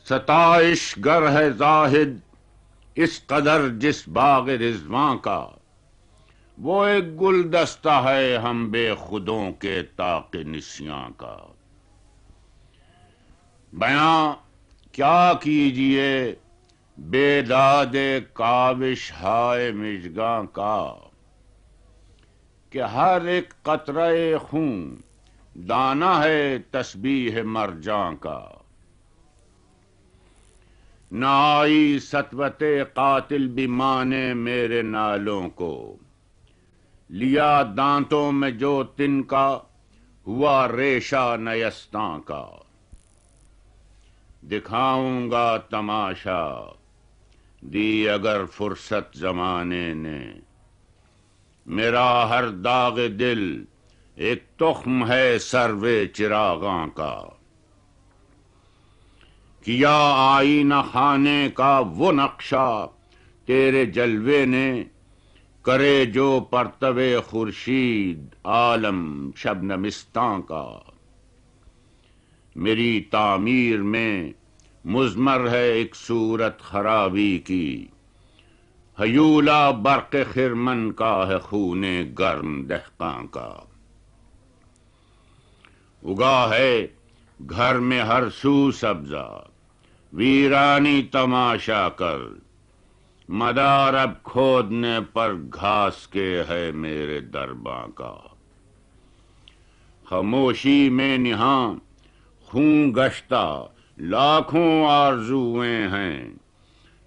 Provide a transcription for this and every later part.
ستائش گر ہے زاہد اس قدر جس باغ رضواں کا، وہ ایک گلدستہ ہے ہم بے خودوں کے طاق نسیاں کا۔ بیاں کیا کیجئے بے داد کاوش ہائے مژگاں کا، کہ ہر ایک قطرہ خون دانہ ہے تسبیح مرجاں کا۔ نہ آئی سطوت قاتل بھی مانے میرے نالوں کو، لیا دانتوں میں جو تن کا ہوا ریشہ نیستاں کا۔ دکھاؤں گا تماشا دی اگر فرصت زمانے نے، میرا ہر داغ دل ایک تخم ہے سروے چراغاں کا۔ کیا آئینہ خانے کا وہ نقشہ تیرے جلوے نے، کرے جو پرتو خورشید عالم شبنمستاں کا۔ میری تعمیر میں مضمر ہے ایک صورت خرابی کی، ہیولہ برق خرمن کا ہے خون گرم دہقاں کا۔ اگا ہے گھر میں ہر سو سبزہ ویرانی تماشا کر، مدار اب کھودنے پر گھاس کے ہے میرے درباں کا۔ خاموشی میں نہاں خون گشتہ لاکھوں آرزوئیں ہیں،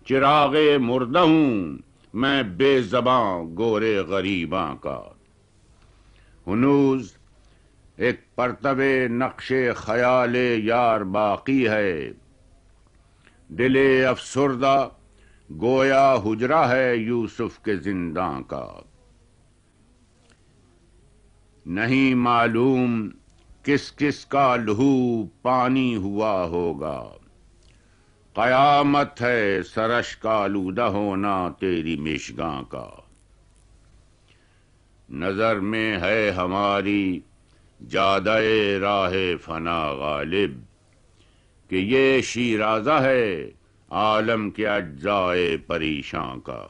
چراغ مردہ ہوں میں بے زباں گورے غریباں کا۔ ہنوز ایک پرتو نقش خیال یار باقی ہے، دل افسردہ گویا حجرہ ہے یوسف کے زنداں کا۔ نہیں معلوم کس کس کا لہو پانی ہوا ہوگا، قیامت ہے سرش کا آلودہ ہونا تیری مشگاں کا۔ نظر میں ہے ہماری جادہ راہ فنا غالب، کہ یہ شیرازہ ہے عالم کے اجزائے پریشاں کا۔